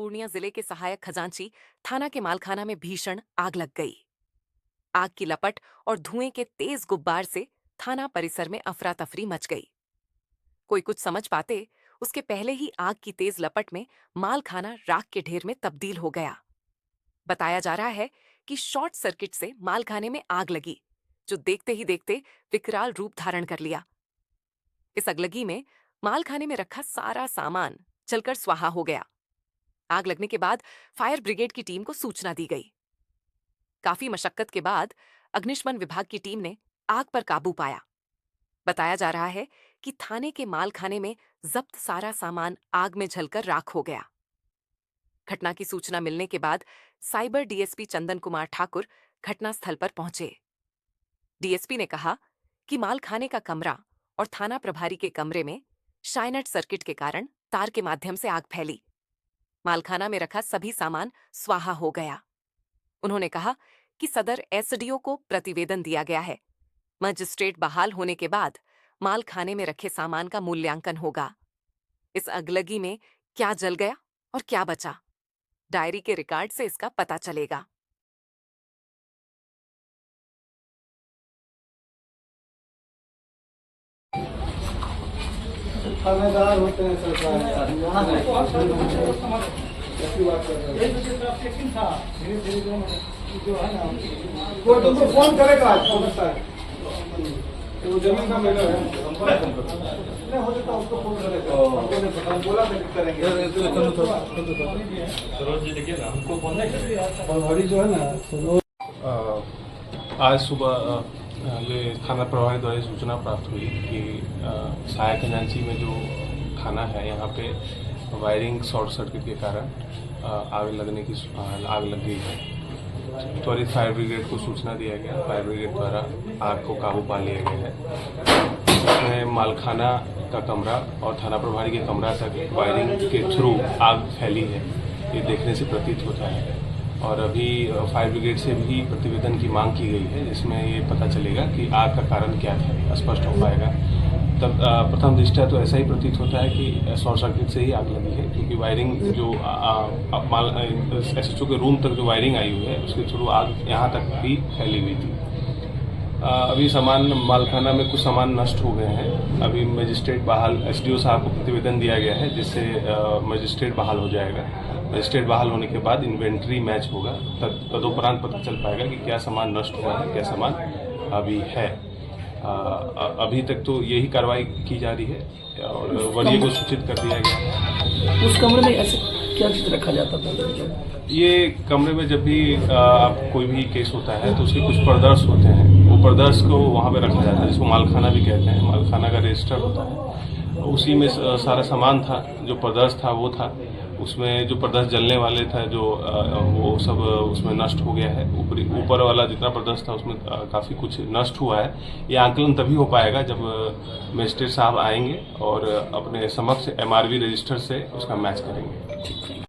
पूर्णिया जिले के सहायक खजांची थाना के मालखाना में भीषण आग लग गई। आग की लपट और धुएं के तेज गुब्बार से थाना परिसर में अफरा तफरी मच गई। कोई कुछ समझ पाते उसके पहले ही आग की तेज लपट में मालखाना राख के ढेर में तब्दील हो गया। बताया जा रहा है कि शॉर्ट सर्किट से मालखाने में आग लगी, जो देखते ही देखते विकराल रूप धारण कर लिया। इस अगलगी में मालखाने में रखा सारा सामान जलकर स्वाहा हो गया। आग लगने के बाद फायर ब्रिगेड की टीम को सूचना दी गई। काफी मशक्कत के बाद अग्निशमन विभाग की टीम ने आग पर काबू पाया। बताया जा रहा है कि थाने के मालखाने में जब्त सारा सामान आग में जलकर राख हो गया। घटना की सूचना मिलने के बाद साइबर डीएसपी चंदन कुमार ठाकुर घटनास्थल पर पहुंचे। डीएसपी ने कहा कि मालखाने का कमरा और थाना प्रभारी के कमरे में शाइनट सर्किट के कारण तार के माध्यम से आग फैली। मालखाना में रखा सभी सामान स्वाहा हो गया। उन्होंने कहा कि सदर एसडीओ को प्रतिवेदन दिया गया है। मजिस्ट्रेट बहाल होने के बाद मालखाने में रखे सामान का मूल्यांकन होगा। इस अगलगी में क्या जल गया और क्या बचा, डायरी के रिकॉर्ड से इसका पता चलेगा। थानेदार होते हैं सरकार ऐसी बात कर रहे हैं। जो है ना वो तुमको फोन करेगा आज वो जमीन का मेरा है नहीं हो सकता उसको फोन करेगा। हमको बोला करेंगे सरोज जी देखिए ना हमको फोन नहीं जो है ना। आज सुबह ये थाना प्रभारी द्वारा सूचना प्राप्त हुई कि सहायक खजांची में जो थाना है यहाँ पे वायरिंग शॉर्ट सर्किट के कारण आग लग गई है। त्वरित फायर ब्रिगेड को सूचना दिया गया। फायर ब्रिगेड द्वारा आग को काबू पा लिया गया है। इसमें मालखाना का कमरा और थाना प्रभारी के कमरा तक वायरिंग के थ्रू आग फैली है, ये देखने से प्रतीत होता है। और अभी फायर ब्रिगेड से भी प्रतिवेदन की मांग की गई है, जिसमें ये पता चलेगा कि आग का कारण क्या था, स्पष्ट हो पाएगा। तब प्रथम दृष्टया तो ऐसा ही प्रतीत होता है कि शॉर्ट सर्किट से ही आग लगी है, क्योंकि वायरिंग जो एसएचओ के रूम तक जो वायरिंग आई हुई है उसके थ्रू आग यहाँ तक भी फैली हुई थी। अभी सामान मालखाना में कुछ सामान नष्ट हो गए हैं। अभी मजिस्ट्रेट बहाल, एसडीओ साहब को प्रतिवेदन दिया गया है, जिससे मजिस्ट्रेट बहाल हो जाएगा। मजिस्ट्रेट बहाल होने के बाद इन्वेंट्री मैच होगा, तदुपरांत पता चल पाएगा कि क्या सामान नष्ट हुआ है, क्या सामान अभी है। अभी तक तो यही कार्रवाई की जा रही है और वरीय को सूचित कर दिया गया है। उस कमरे में ऐसे क्या चीज रखा जाता था? ये कमरे में जब भी कोई भी केस होता है तो उसके कुछ प्रदर्श होते हैं, वो प्रदर्श को वहाँ पे रखा जाता है, जिसको मालखाना भी कहते हैं। मालखाना का रजिस्टर होता है, उसी में सारा सामान था। जो प्रदर्श था वो था, उसमें जो प्रदर्श जलने वाले था जो वो सब उसमें नष्ट हो गया है। ऊपर वाला जितना प्रदर्श था उसमें काफ़ी कुछ नष्ट हुआ है। ये आंकलन तभी हो पाएगा जब मजिस्ट्रेट साहब आएंगे और अपने समक्ष एमआरवी रजिस्टर से उसका मैच करेंगे।